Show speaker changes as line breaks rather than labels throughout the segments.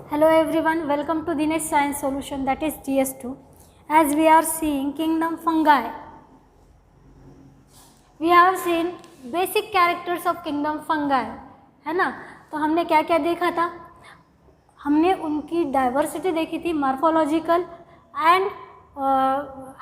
Hello everyone, welcome to Dinesh Science Solution, that is GS2. As we are seeing kingdom fungi, we have seen basic characters of kingdom fungi, है ना। तो हमने क्या क्या देखा था, हमने उनकी डाइवर्सिटी देखी थी, मॉर्फोलॉजिकल एंड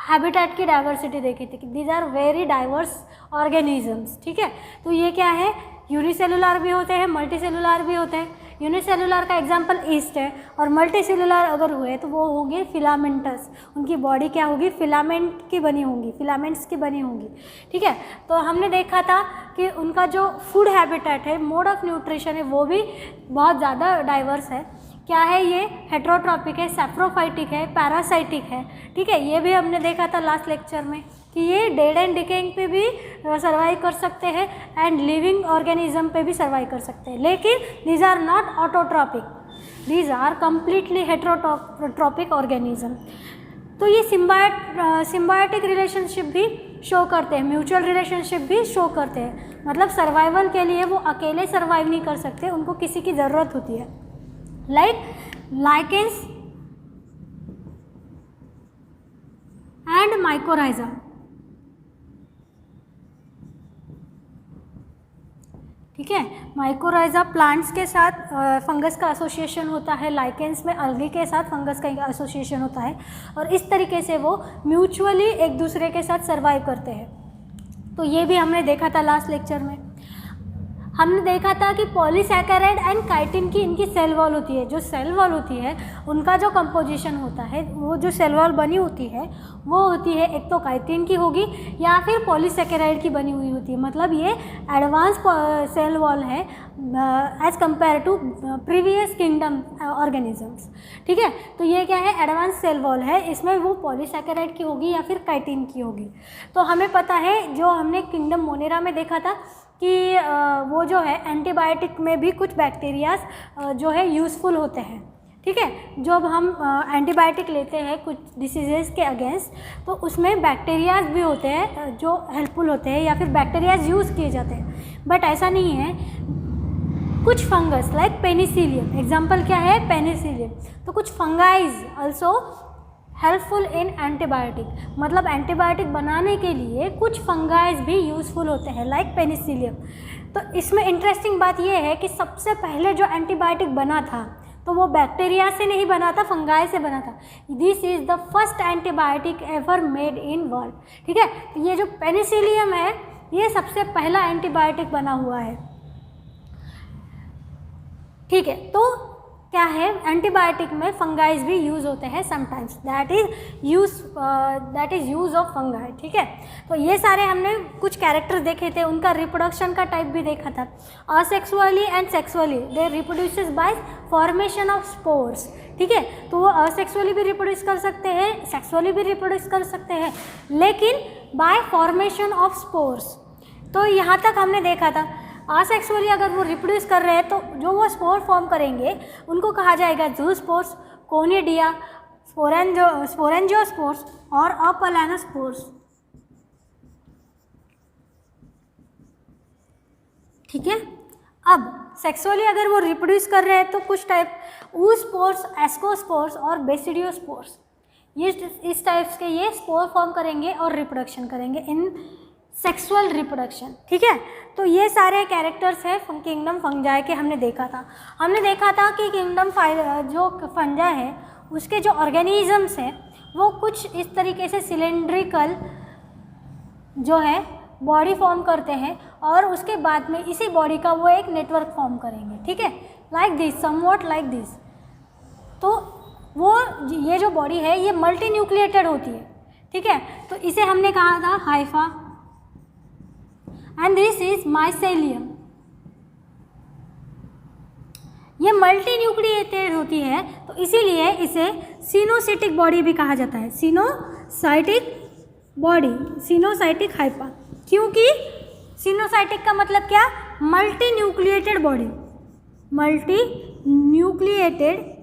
हैबिटेट की डाइवर्सिटी देखी थी। These are very diverse organisms, ठीक है। तो ये क्या है, यूनिसेलुलर भी होते हैं, मल्टीसेलुलर भी होते हैं। यूनिसेलुलर का एग्जांपल ईस्ट है, और मल्टीसेलुलर अगर हुए तो वो होंगे फिलामेंटस। उनकी बॉडी क्या होगी, फिलामेंट की बनी होंगी, फिलामेंट्स की बनी होंगी, ठीक है। तो हमने देखा था कि उनका जो फूड हैबिटेट है, मोड ऑफ न्यूट्रिशन है, वो भी बहुत ज़्यादा डाइवर्स है। क्या है ये, हेट्रोट्रॉपिक है, सैप्रोफाइटिक है, पैरासाइटिक है, ठीक है। ये भी हमने देखा था लास्ट लेक्चर में कि ये डेड एंड डिकेइंग पे भी सर्वाइव कर सकते हैं एंड लिविंग ऑर्गेनिज्म पे भी सर्वाइव कर सकते हैं, लेकिन these are not autotrophic, these are completely heterotrophic organism. तो ये सिम्बायोटिक रिलेशनशिप भी शो करते हैं, म्यूचुअल रिलेशनशिप भी शो करते हैं। मतलब सर्वाइवल के लिए वो अकेले सर्वाइव नहीं कर सकते, उनको किसी की ज़रूरत होती है। लाइक लाइकेंस एंड माइकोराइजा, ठीक है। माइकोराइजा प्लांट्स के साथ फंगस का एसोसिएशन होता है, लाइकेंस में अलगी के साथ फंगस का एसोसिएशन होता है, और इस तरीके से वो म्यूचुअली एक दूसरे के साथ सर्वाइव करते हैं। तो ये भी हमने देखा था लास्ट लेक्चर में। हमने देखा था कि पॉलीसैकेराइड एंड काइटिन की इनकी सेल वॉल होती है। जो सेल वॉल होती है उनका जो कंपोजिशन होता है, वो जो सेल वॉल बनी होती है वो होती है एक तो काइटिन की होगी या फिर पॉलीसैकेराइड की बनी हुई होती है। मतलब ये एडवांस सेल वॉल है as compare to previous kingdom organisms, ठीक है। तो ये क्या है, एडवांस सेल वॉल है, इसमें वो पॉलीसैकेराइड की होगी या फिर काइटिन की होगी। तो हमें पता है, जो हमने किंगडम मोनेरा में देखा था कि वो जो है एंटीबायोटिक में भी कुछ बैक्टीरियाज जो है यूज़फुल होते हैं, ठीक है। जब हम एंटीबायोटिक लेते हैं कुछ डिसीजेज़ के अगेंस्ट, तो उसमें बैक्टीरियाज भी होते हैं जो हेल्पफुल होते हैं, या फिर बैक्टीरियाज यूज़ किए जाते हैं। बट ऐसा नहीं है, कुछ फंगस लाइक पेनिसिलियम, एग्जाम्पल क्या है, पेनिसिलियम। तो कुछ फंगाइज आल्सो हेल्पफुल इन एंटीबायोटिक, मतलब एंटीबायोटिक बनाने के लिए कुछ फंगाइज भी यूज़फुल होते हैं लाइक पेनिसिलियम। तो इसमें इंटरेस्टिंग बात यह है कि सबसे पहले जो एंटीबायोटिक बना था तो वो बैक्टीरिया से नहीं बना था, फंगाई से बना था। This is the first antibiotic ever made in world, ठीक है। तो ये जो पेनिसिलियम है ये सबसे पहला एंटीबायोटिक बना हुआ है, ठीक है। तो क्या है, एंटीबायोटिक में फंगाइज भी यूज़ होते हैं sometimes, that is use of fungi, ठीक है। तो ये सारे हमने कुछ कैरेक्टर्स देखे थे, उनका रिप्रोडक्शन का टाइप भी देखा था। Asexually and sexually they reproduces bye formation of spores, ठीक है। तो वो असेक्सुअली भी रिप्रोड्यूस कर सकते हैं, सेक्सुअली भी रिप्रोड्यूस कर सकते हैं, लेकिन बाय फॉर्मेशन ऑफ स्पोर्स। तो यहाँ तक हमने देखा था। असेक्सुअली अगर वो रिप्रोड्यूस कर रहे हैं तो जो वो स्पोर फॉर्म करेंगे उनको कहा जाएगा ज़ूस्पोर्स, कोनिडिया, स्पोरेंजियोस्पोर्स और अपलानोस्पोर्स, ठीक है। अब सेक्सुअली अगर वो रिप्रोड्यूस कर रहे हैं तो कुछ टाइप ऊस्पोर्स, एस्कोस्पोर्स और बेसिडियोस्पोर्स, ये इस टाइप्स के ये स्पोर फॉर्म करेंगे और रिप्रोडक्शन करेंगे इन सेक्सुअल रिप्रोडक्शन, ठीक है। तो ये सारे कैरेक्टर्स हैं किंगडम फंजाई के, हमने देखा था। हमने देखा था कि किंगडम जो फंजाई है उसके जो ऑर्गेनिजम्स हैं वो कुछ इस तरीके से सिलेंड्रिकल जो है बॉडी फॉर्म करते हैं, और उसके बाद में इसी बॉडी का वो एक नेटवर्क फॉर्म करेंगे, ठीक है, like this, somewhat like this. तो वो ये जो बॉडी है ये मल्टी न्यूक्लिएटेड होती है, ठीक है। तो इसे हमने कहा था Haifa, and this is mycelium. ये मल्टी न्यूक्लिएटेड होती है, तो इसीलिए इसे सिनोसाइटिक बॉडी भी कहा जाता है, सिनोसाइटिक बॉडी, सिनोसाइटिक हाइपा। क्योंकि सिनोसाइटिक का मतलब क्या, multinucleated body, multinucleated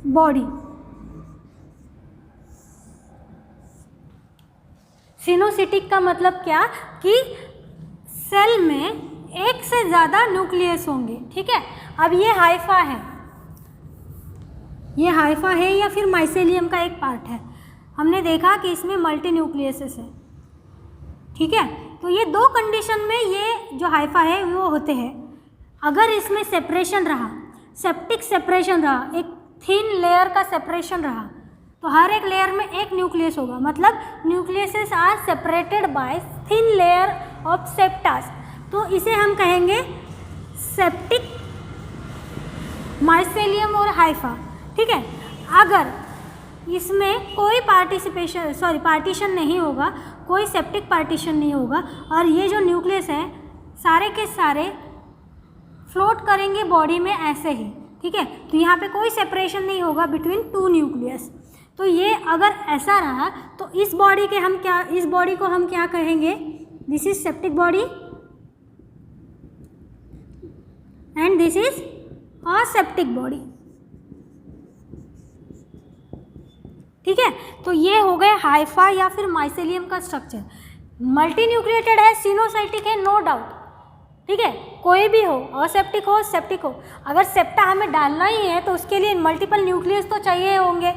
body. Coenocytic का मतलब क्या कि सेल में एक से ज़्यादा न्यूक्लियस होंगे, ठीक है। अब ये हाइफा है, ये हाइफा है या फिर माइसेलियम का एक पार्ट है। हमने देखा कि इसमें मल्टी न्यूक्लियसेस है, ठीक है। तो ये दो कंडीशन में ये जो हाइफा है वो होते हैं। अगर इसमें सेपरेशन रहा, सेप्टिक सेपरेशन रहा, एक थिन लेयर का सेपरेशन रहा, तो हर एक लेयर में एक न्यूक्लियस होगा, मतलब nucleuses are separated by thin layer of septas. तो इसे हम कहेंगे सेप्टिक माइसेलियम और हाइफा, ठीक है। अगर इसमें कोई पार्टीशन नहीं होगा, कोई सेप्टिक पार्टीशन नहीं होगा, और ये जो न्यूक्लियस है सारे के सारे फ्लोट करेंगे बॉडी में ऐसे ही, ठीक है। तो यहाँ पे कोई सेपरेशन नहीं होगा बिटवीन टू न्यूक्लियस। तो ये अगर ऐसा रहा तो इस बॉडी को हम क्या कहेंगे, this is septic body and this is aseptic body, ठीक है। तो ये हो गए हाइफा या फिर माइसेलियम का स्ट्रक्चर। मल्टी न्यूक्लिएटेड है, सिनोसाइटिक है, नो डाउट, ठीक है। कोई भी हो, असेप्टिक हो, सेप्टिक हो, अगर सेप्टा हमें डालना ही है तो उसके लिए मल्टीपल न्यूक्लियस तो चाहिए होंगे।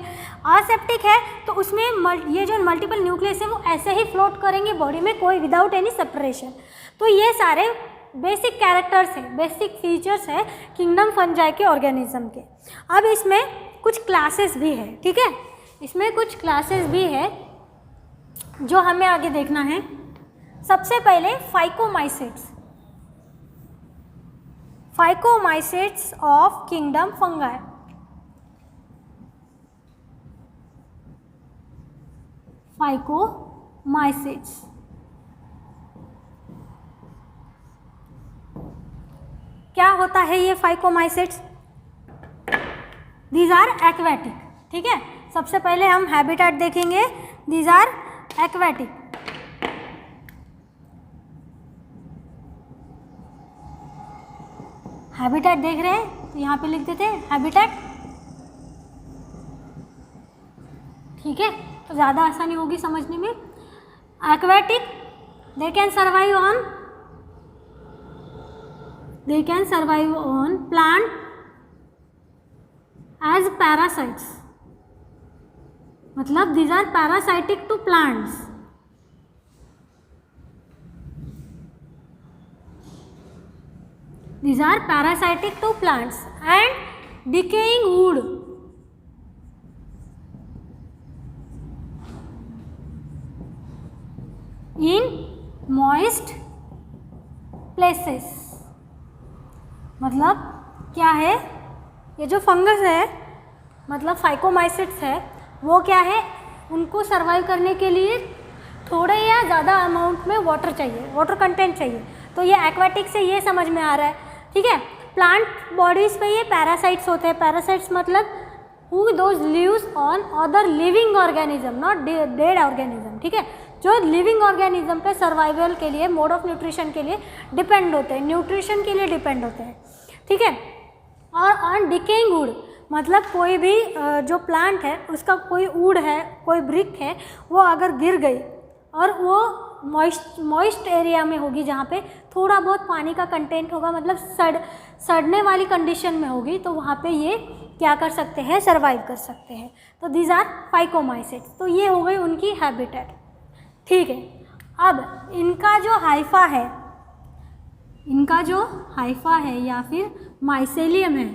असेप्टिक है तो उसमें ये जो मल्टीपल न्यूक्लियस है वो ऐसे ही फ्लोट करेंगे बॉडी में, कोई विदाउट एनी सेपरेशन। तो ये सारे बेसिक कैरेक्टर्स हैं, बेसिक फीचर्स है किंगडम फंजाई के ऑर्गेनिज्म के। अब इसमें कुछ क्लासेस भी है, ठीक है, इसमें कुछ क्लासेस भी है जो हमें आगे देखना है। सबसे पहले phycomycetes, phycomycetes of kingdom fungi. Phycomycetes क्या होता है ये फाइकोमाइसेट्स? दीज आर एक्वेटिक, ठीक है। सबसे पहले हम हैबिटेट देखेंगे, दीज आर एक्वेटिक। हैबिटेट देख रहे हैं तो यहाँ पे लिख देते हैं हैबिटेट, ठीक है, तो ज़्यादा आसानी होगी समझने में। Aquatic, they can survive on plant as parasites, मतलब these are parasitic to plants. These are parasitic to plants and decaying wood. In moist places. मतलब क्या है, ये जो फंगस है मतलब फाइकोमाइसेट्स है, वो क्या है, उनको सर्वाइव करने के लिए थोड़े या ज़्यादा अमाउंट में वाटर चाहिए, वाटर कंटेंट चाहिए। तो ये एक्वाटिक से ये समझ में आ रहा है, ठीक है। प्लांट बॉडीज़ पे ये पैरासाइट्स होते हैं। पैरासाइट्स मतलब who those lives on other living organism, not dead organism, ठीक है। जो लिविंग ऑर्गेनिज्म पे सर्वाइवल के लिए, मोड ऑफ न्यूट्रिशन के लिए डिपेंड होते हैं, न्यूट्रिशन के लिए डिपेंड होते हैं, ठीक है। और ऑन डिकेइंग वुड मतलब कोई भी जो प्लांट है उसका कोई वुड है, कोई ब्रिक है, वो अगर गिर गई और वो मॉइस्ट एरिया में होगी जहाँ पे थोड़ा बहुत पानी का कंटेंट होगा, मतलब सड़ने वाली कंडीशन में होगी, तो वहाँ पे ये क्या कर सकते हैं, सर्वाइव कर सकते हैं। तो दीज आर फाइकोमाइसेट्स। तो ये हो गई उनकी हैबिटेट, ठीक है। अब इनका जो हाइफा है या फिर माइसेलियम है,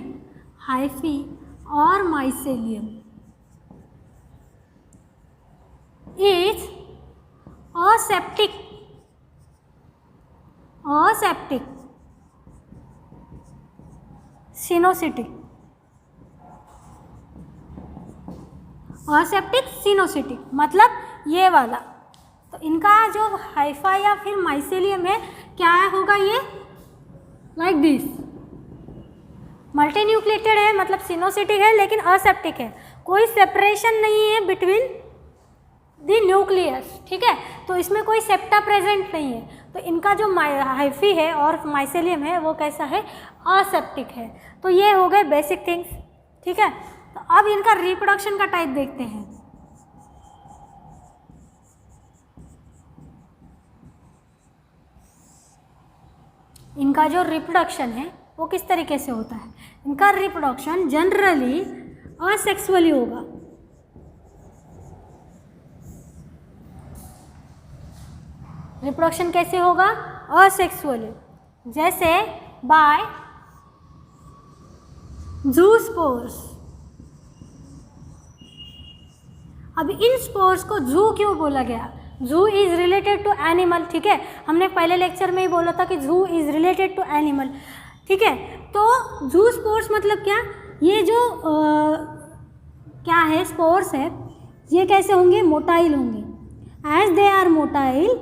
हाइफी और माइसेलियम इज असेप्टिक, सिनोसिटिक, असेप्टिक सिनोसिटिक मतलब ये वाला। तो इनका जो हाइफा या फिर माइसेलियम है क्या होगा, ये लाइक दिस, मल्टीन्यूक्लिएटेड है मतलब सिनोसिटिक है लेकिन असेप्टिक है, कोई सेपरेशन नहीं है बिटवीन दी न्यूक्लियस, ठीक है। तो इसमें कोई सेप्टा प्रेजेंट नहीं है। तो इनका जो हाइफी है और माइसेलियम है वो कैसा है, असेप्टिक है। तो ये हो गए बेसिक थिंग्स, ठीक है। तो अब इनका रिप्रोडक्शन का टाइप देखते हैं। इनका जो रिप्रोडक्शन है वो किस तरीके से होता है? इनका रिप्रोडक्शन जनरली असेक्सुअली होगा। रिप्रोडक्शन कैसे होगा? असेक्सुअली, जैसे बाय ज़ूस्पोर्स। अब इन स्पोर्स को ज़ू क्यों बोला गया? Zoo is related to animal, ठीक है, हमने पहले लेक्चर में ही बोला था कि zoo is related to animal, ठीक है। तो ज़ू स्पोर्स मतलब क्या? ये जो क्या है, स्पोर्स है, ये कैसे होंगे? मोटाइल होंगे। As they are motile,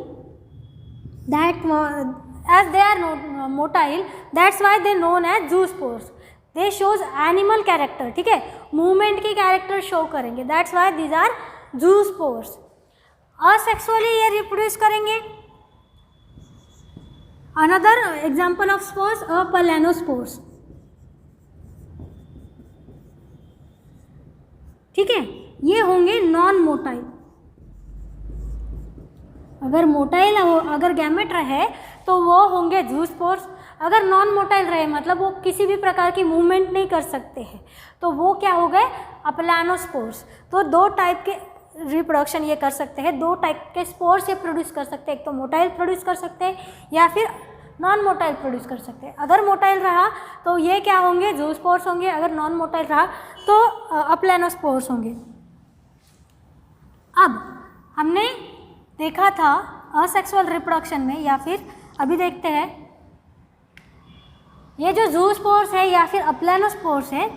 that's why they known as zoospores. They shows animal character, ठीक है, मूवमेंट की कैरेक्टर शो करेंगे, that's why these are zoospores. Asexually ये रिप्रोड्यूस करेंगे। Another example of spores planospores, ठीक है, ये होंगे नॉन मोटाइल। अगर मोटाइल हो, अगर गैमेट रहे तो वो होंगे ज़ूस्पोर्स। अगर नॉन मोटाइल रहे मतलब वो किसी भी प्रकार की मूवमेंट नहीं कर सकते हैं तो वो क्या हो गए? अपलानोस्पोर्स। तो दो टाइप के रिप्रोडक्शन ये कर सकते हैं, दो टाइप के स्पोर्स ये प्रोड्यूस कर सकते हैं। एक तो मोटाइल प्रोड्यूस कर सकते हैं या फिर नॉन मोटाइल प्रोड्यूस कर सकते हैं। अगर मोटाइल रहा तो ये क्या होंगे? ज़ूस्पोर्स होंगे। अगर नॉन मोटाइल रहा तो अपलानोस्पोर्स होंगे। अब हमने देखा था असेक्सुअल रिप्रोडक्शन में, या फिर अभी देखते हैं, ये जो ज़ूस्पोर्स है या फिर अपलानोस्पोर्स है,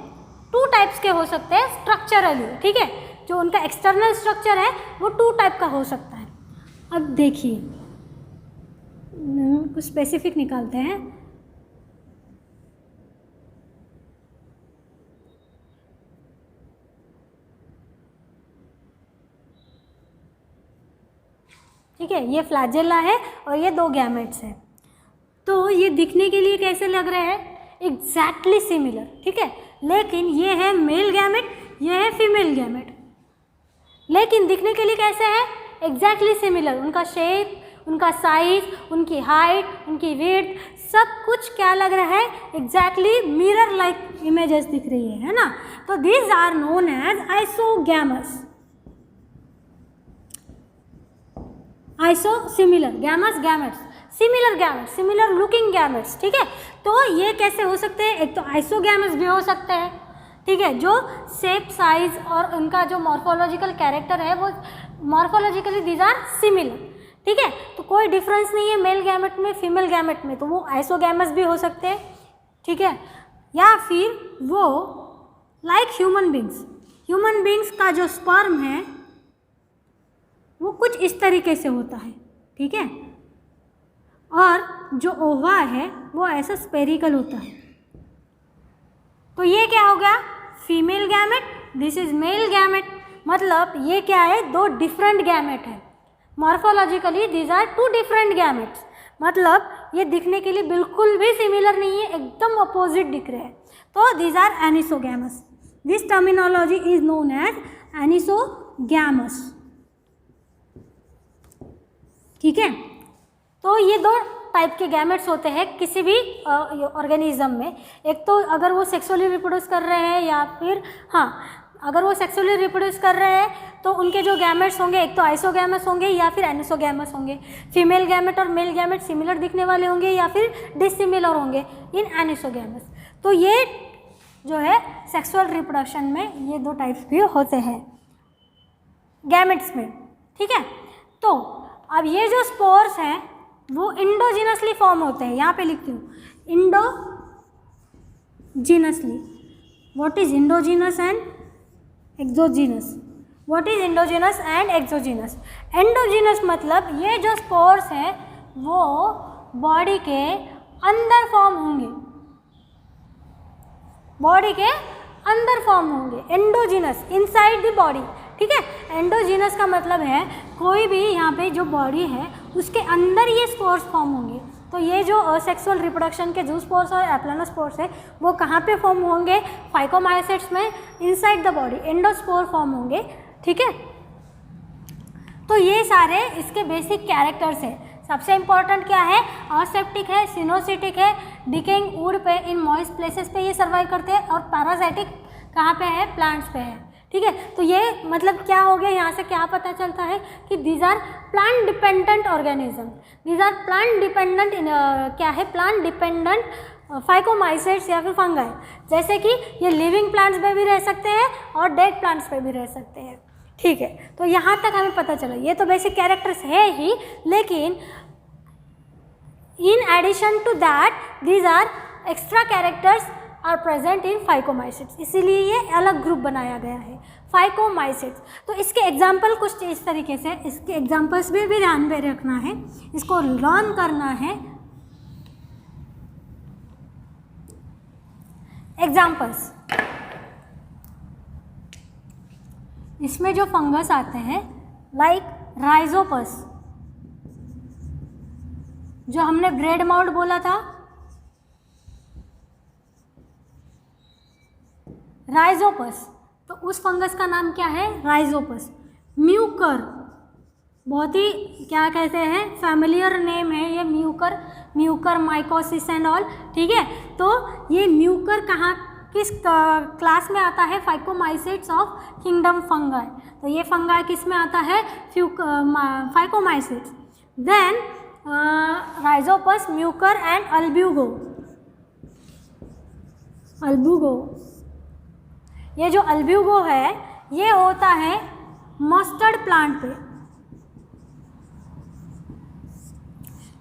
टू टाइप्स के हो सकते हैं स्ट्रक्चरली, ठीक है, जो उनका एक्सटर्नल स्ट्रक्चर है वो टू टाइप का हो सकता है। अब देखिए कुछ स्पेसिफिक निकालते हैं। ठीक है, ये फ्लैजेला है और ये दो गैमेट्स हैं। तो ये दिखने के लिए कैसे लग रहे हैं? एग्जैक्टली सिमिलर, ठीक है, लेकिन ये है मेल गैमेट, ये है फीमेल गैमेट, लेकिन दिखने के लिए कैसे है? Exactly similar. उनका शेप, उनका साइज, उनकी हाइट, उनकी विड्थ, सब कुछ क्या लग रहा है? एग्जैक्टली मिरर लाइक इमेजेस दिख रही है ना। तो these are known as isogamous. Similar gamous, gametes, similar gametes, similar looking gametes, ठीक है। तो ये कैसे हो सकते हैं? एक तो आइसोगैमस भी हो सकते हैं, ठीक है, जो शेप, साइज और उनका जो मॉर्फोलॉजिकल कैरेक्टर है वो मॉर्फोलॉजिकली दीज आर सिमिलर, ठीक है। तो कोई डिफरेंस नहीं है मेल गैमेट में, फीमेल गैमेट में, तो वो आइसोगैमस भी हो सकते हैं, ठीक है। या फिर वो लाइक ह्यूमन बींग्स का जो स्पर्म है वो कुछ इस तरीके से होता है, ठीक है, और जो ओवा है वो ऐसा स्पेरिकल होता है। तो ये क्या हो गया? Female gamete, this is male gamete. मतलब ये क्या है? दो डिफरेंट गैमेट है। Morphologically these are two different gametes. मतलब ये दिखने के लिए बिल्कुल भी सिमिलर नहीं है, एकदम अपोजिट दिख रहे हैं। तो these are anisogamous. This terminology is known as anisogamous, ठीक है। तो ये दो टाइप के गैमेट्स होते हैं किसी भी ऑर्गेनिज्म में। एक तो अगर वो सेक्सुअली रिप्रोड्यूस कर रहे हैं या फिर अगर वो सेक्सुअली रिप्रोड्यूस कर रहे हैं तो उनके जो गैमेट्स होंगे एक तो आइसोगैमस होंगे या फिर एनिसोगैमस होंगे। फीमेल गैमेट और मेल गैमेट सिमिलर दिखने वाले होंगे या फिर डिसिमिलर होंगे इन एनिसोगैमस। तो ये जो है सेक्सुअल रिप्रोडक्शन में ये दो टाइप्स भी होते हैं गैमेट्स में, ठीक है। तो अब ये जो स्पोर्स हैं वो इंडोजिनसली फॉर्म होते हैं। यहाँ पे लिखती हूँ endogenously. What is endogenous and exogenous? What is endogenous and exogenous? Endogenous मतलब ये जो स्पोर्स हैं वो बॉडी के अंदर फॉर्म होंगे, बॉडी के अंदर फॉर्म होंगे। एंडोजिनस इनसाइड द बॉडी, ठीक है। एंडोजिनस का मतलब है कोई भी यहाँ पे जो बॉडी है उसके अंदर ये स्पोर्स फॉर्म होंगे। तो ये जो असेक्सुअल रिप्रोडक्शन के ज़ूस्पोर्स और एप्लानोस्पोर्स है वो कहाँ पे फॉर्म होंगे? फाइकोमाइसेट्स में inside the body endospore form होंगे, ठीक है। तो ये सारे इसके बेसिक कैरेक्टर्स हैं। सबसे इम्पॉर्टेंट क्या है, असेप्टिक है, सिनोसिटिक है, डिकेइंग वुड पे इन मॉइस्ट प्लेसेस पे ये सर्वाइव करते हैं, और पैरासाइटिक कहाँ पे है, प्लांट्स पे है। ठीक है, तो ये मतलब क्या हो गया, यहाँ से क्या पता चलता है कि these are plant dependent organism, these are plant dependent क्या है, प्लांट डिपेंडेंट फाइकोमाइसेट्स या फिर फंगाई। जैसे कि ये लिविंग प्लांट्स पे भी रह सकते हैं और डेड प्लांट्स पे भी रह सकते हैं। ठीक है, तो यहाँ तक हमें पता चला। ये तो बेसिक कैरेक्टर्स है ही, लेकिन in addition to that these are extra characters are present in phycomycetes, इसीलिए ये अलग ग्रुप बनाया गया है फाइकोमाइसेट्स। तो इसके एग्जाम्पल कुछ इस तरीके से, इसके एग्जाम्पल्स भी ध्यान में रखना है, इसको लर्न करना है। एग्जाम्पल्स, इसमें जो फंगस आते हैं लाइक राइजोपस, जो हमने ब्रेड माउल्ड बोला था, राइजोपस, तो उस फंगस का नाम क्या है, राइजोपस। म्यूकर, बहुत ही क्या कहते हैं, फैमिलियर नेम है ये, Mucor, Mucor mycosis and all. ठीक है, तो ये म्यूकर कहाँ किस क्लास में आता है, फाइकोमाइसेट्स ऑफ किंगडम फंगाई। तो ये फंगाई किस में आता है, phycomycetes. Then Rhizopus, Mucor and Albugo. Albugo, ये जो अल्ब्यूगो है ये होता है मस्टर्ड प्लांट पे,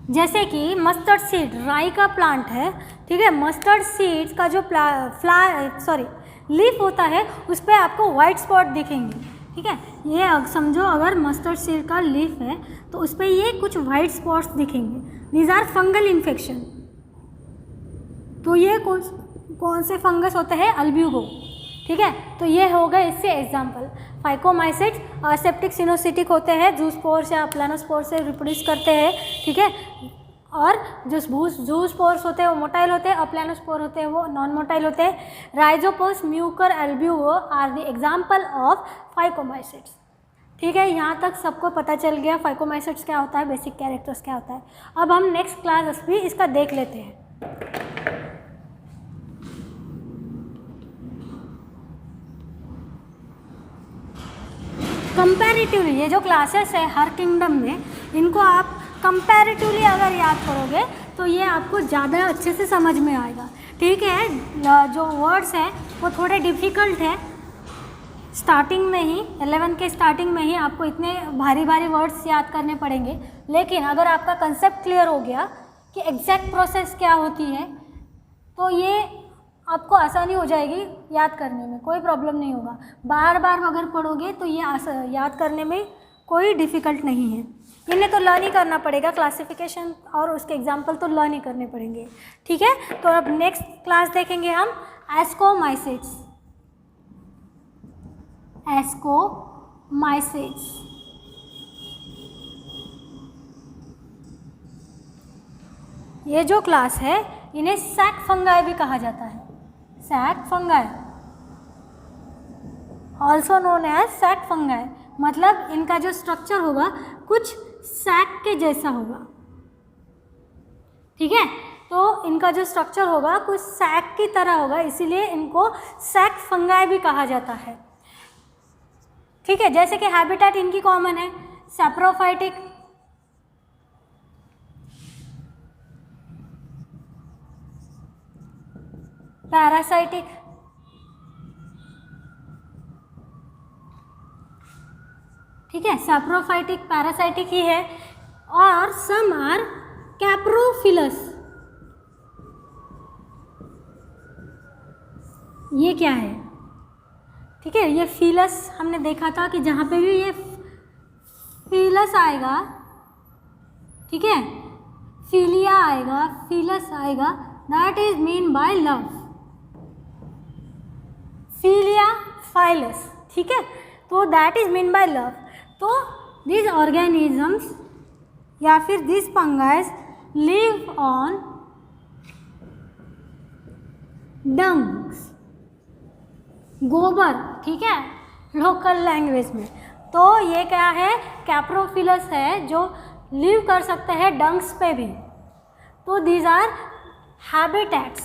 जैसे कि मस्टर्ड सीड राई का प्लांट है। ठीक है, मस्टर्ड सीड्स का जो लीफ होता है उस पर आपको वाइट स्पॉट दिखेंगे। ठीक है, ये समझो अगर मस्टर्ड सीड का लीफ है तो उस पर ये कुछ वाइट स्पॉट्स दिखेंगे, दीज आर फंगल इन्फेक्शन। तो ये कौन से फंगस होते हैं, अल्ब्यूगो। ठीक है, तो ये हो गए इससे एग्जाम्पल। फाइकोमाइसेट्स असेप्टिक सिनोसिटिक होते हैं, जूस्पोर्स या प्लानोस्पोर से रिप्रोड्यूस करते हैं। ठीक है, और जो जूस्पोर्स होते हैं वो मोटाइल होते हैं, और प्लानोस्पोर होते हैं वो नॉन मोटाइल होते हैं। Rhizopus, Mucor, Albugo are the example of phycomycetes. ठीक है, यहाँ तक सबको पता चल गया फाइकोमाइसेट्स क्या होता है, बेसिक कैरेक्टर्स क्या होता है। अब हम नेक्स्ट क्लास भी इसका देख लेते हैं। कंपैरेटिवली ये जो क्लासेस है हर किंगडम में, इनको आप कंपैरेटिवली अगर याद करोगे तो ये आपको ज़्यादा अच्छे से समझ में आएगा। ठीक है, जो वर्ड्स हैं वो थोड़े डिफ़िकल्ट है स्टार्टिंग में ही, 11 के स्टार्टिंग में ही आपको इतने भारी भारी वर्ड्स याद करने पड़ेंगे। लेकिन अगर आपका कंसेप्ट क्लियर हो गया कि एग्जैक्ट प्रोसेस क्या होती है, तो ये आपको आसानी हो जाएगी याद करने में, कोई प्रॉब्लम नहीं होगा। बार बार अगर पढ़ोगे तो ये याद करने में कोई डिफ़िकल्ट नहीं है। इन्हें तो लर्न ही करना पड़ेगा, क्लासिफिकेशन और उसके एग्जाम्पल तो लर्न ही करने पड़ेंगे। ठीक है, तो अब नेक्स्ट क्लास देखेंगे हम एस्कोमाइसेट्स। एस्कोमाइसेट्स, ये जो क्लास है इन्हें सैक फंगाई भी कहा जाता है। Sac fungi, also known as sac fungi, मतलब इनका जो स्ट्रक्चर होगा कुछ सैक के जैसा होगा। ठीक है, तो इनका जो स्ट्रक्चर होगा कुछ सैक की तरह होगा, इसीलिए इनको सैक फंगाई भी कहा जाता है। ठीक है, जैसे कि हैबिटेट इनकी कॉमन है, सैप्रोफाइटिक, पैरासाइटिक, ठीक है, सैप्रोफाइटिक पैरासाइटिक ही है, और सम आर कैप्रोफिलस। ये क्या है, ठीक है, ये फिलस हमने देखा था कि जहाँ पे भी ये फिलस आएगा, ठीक है, फिलिया आएगा, फिलस आएगा, that is mean by love, philia files. ठीक है, तो that is mean by love. तो these organisms या फिर these fungi live on dungs, गोबर। ठीक है, लोकल लैंग्वेज में। तो ये क्या है, कैप्रोफिलस है जो लिव कर सकते हैं डंक्स पे भी। तो these are habitats.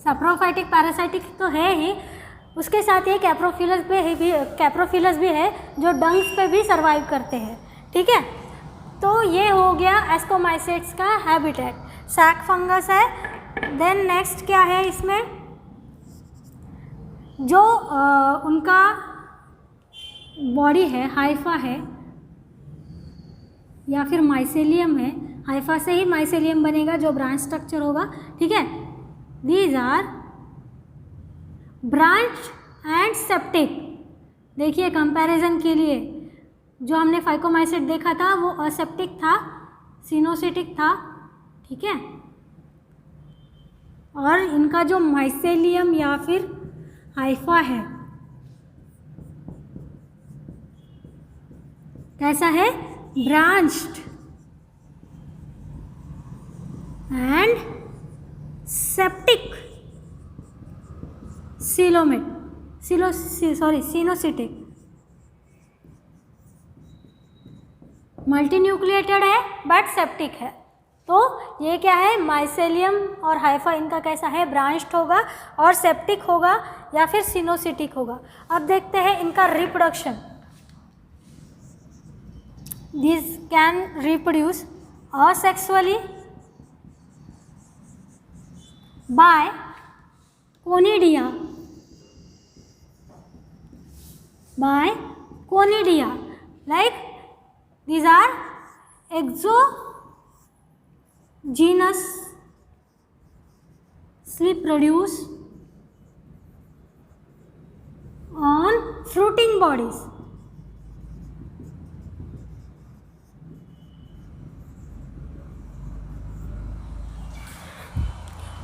Saprophytic parasitic तो है ही, उसके साथ ये कैप्रोफिलस भी है जो डंक्स पे भी सर्वाइव करते हैं। ठीक है, तो ये हो गया एस्कोमाइसेट्स का हैबिटेट। सैक फंगस है। देन नेक्स्ट क्या है इसमें, जो उनका बॉडी है, हाइफा है या फिर माइसेलियम है। हाइफा से ही माइसेलियम बनेगा जो ब्रांच स्ट्रक्चर होगा। ठीक है, these are branch and septic. देखिए कंपैरिजन के लिए जो हमने फाइकोमाइसेट देखा था वो असेप्टिक था, सिनोसिटिक था। ठीक है, और इनका जो माइसेलियम या फिर हाइफा है कैसा है, ब्रांच्ड एंड सेप्टिक सिनोसिटिक। मल्टीन्यूक्लिएटेड है बट सेप्टिक है। तो ये क्या है, माइसेलियम और हाइफा इनका कैसा है, ब्रांच्ड होगा और सेप्टिक होगा या फिर सिनोसिटिक होगा। अब देखते हैं इनका reproduction. This can reproduce asexually by conidia, like these are exogenously produced on fruiting bodies.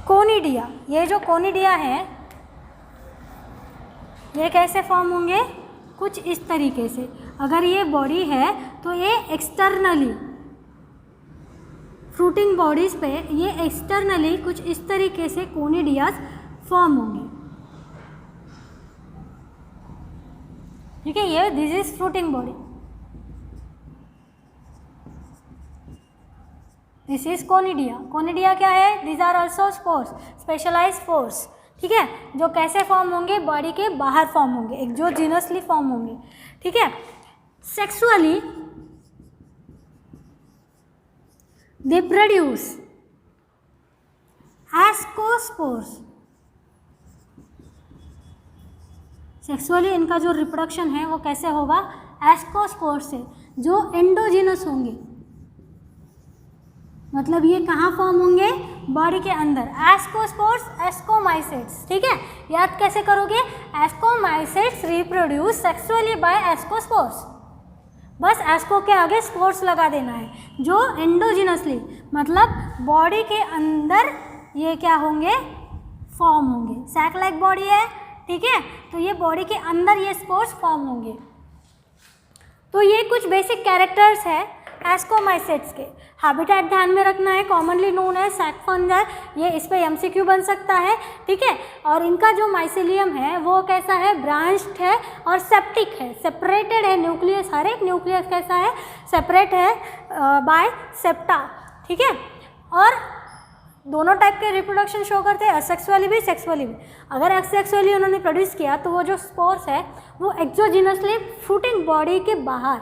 Conidia, ये जो कोनिडिया है ये कैसे फॉर्म होंगे, कुछ इस तरीके से। अगर ये बॉडी है तो ये एक्सटर्नली फ्रूटिंग बॉडीज पे ये एक्सटर्नली कुछ इस तरीके से कोनिडियाज फॉर्म होंगे। ठीक है, ये this is fruiting body, this is conidia. Conidia क्या है, this are also spores, specialise spores. ठीक है, जो कैसे फॉर्म होंगे, बॉडी के बाहर फॉर्म होंगे, एक्सोजीनसली फॉर्म होंगे। ठीक है, sexually they produce ascospores. Sexually इनका जो रिप्रोडक्शन है वो कैसे होगा, एस्कोस्पोर्स से, जो एंडोजीनस होंगे। मतलब ये कहाँ फॉर्म होंगे, बॉडी के अंदर। Ascospores, ascomycetes. ठीक है, याद कैसे करोगे, ascomycetes reproduce sexually by ascospores. बस एस्को के आगे स्पोर्स लगा देना है, जो एंडोजिनसली मतलब बॉडी के अंदर ये क्या होंगे, फॉर्म होंगे। सैक लाइक बॉडी है, ठीक है, तो ये बॉडी के अंदर ये स्पोर्स फॉर्म होंगे। तो ये कुछ बेसिक कैरेक्टर्स है एस्कोमाइसेट्स के। हैबिटेट ध्यान में रखना है, कॉमनली नोन है सैक फंगस, ये इस पे एमसीक्यू बन सकता है। ठीक है, और इनका जो माइसेलियम है वो कैसा है, ब्रांच्ड है और सेप्टिक है, सेपरेटेड है। न्यूक्लियस, हर एक न्यूक्लियस कैसा है, सेपरेट है बाय सेप्टा। ठीक है, और दोनों टाइप के रिप्रोडक्शन शो करते हैं, असेक्सुअली भी सेक्सुअली भी। अगर असेक्सुअली उन्होंने प्रोड्यूस किया तो वो जो स्पोर्स है वो एक्सोजिनसली फ्रूटिंग बॉडी के बाहर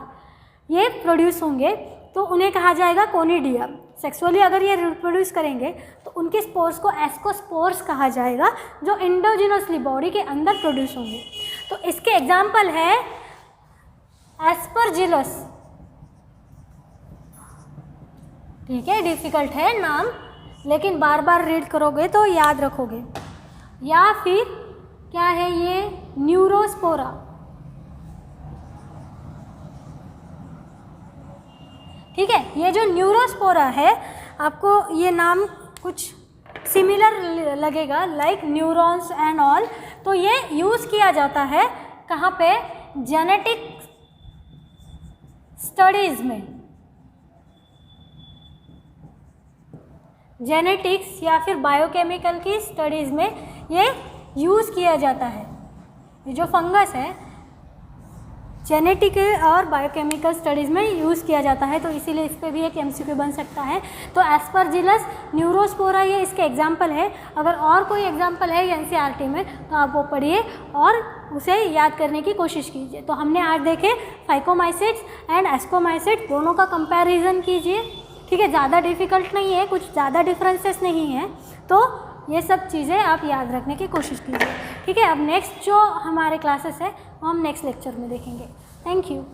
ये प्रोड्यूस होंगे, तो उन्हें कहा जाएगा कोनिडिया। सेक्सुअली अगर ये रिप्रोड्यूस करेंगे तो उनके स्पोर्स को एस्कोस्पोर्स कहा जाएगा, जो एंडोजिनसली बॉडी के अंदर प्रोड्यूस होंगे। तो इसके एग्जाम्पल है एस्परजिलस। ठीक है, डिफिकल्ट है नाम, लेकिन बार बार रीड करोगे तो याद रखोगे। या फिर क्या है ये, न्यूरोस्पोरा। ठीक है, ये जो न्यूरोस्पोरा है, आपको ये नाम कुछ सिमिलर लगेगा, लाइक न्यूरॉन्स एंड ऑल। तो ये यूज़ किया जाता है कहाँ पे, जेनेटिक स्टडीज़ में। जेनेटिक्स या फिर बायोकेमिकल की स्टडीज़ में ये यूज़ किया जाता है। ये जो फंगस है जेनेटिक और बायोकेमिकल स्टडीज़ में यूज़ किया जाता है, तो इसीलिए इस पर भी एक MCQ बन सकता है। तो एस्परजिलस न्यूरोस्पोरा ये इसके एग्जाम्पल है। अगर और कोई एग्जाम्पल है NCERT में तो आप वो पढ़िए और उसे याद करने की कोशिश कीजिए। तो हमने आज देखे फाइकोमाइसिट्स एंड एस्कोमाइसिट्स, दोनों का कंपैरिजन कीजिए, ठीक है। ज़्यादा डिफ़िकल्ट नहीं है, कुछ ज़्यादा डिफरेंसेस नहीं है, तो ये सब चीज़ें आप याद रखने की कोशिश कीजिए, ठीक है। अब नेक्स्ट जो हमारे क्लासेस है वो हम नेक्स्ट लेक्चर में देखेंगे। Thank you.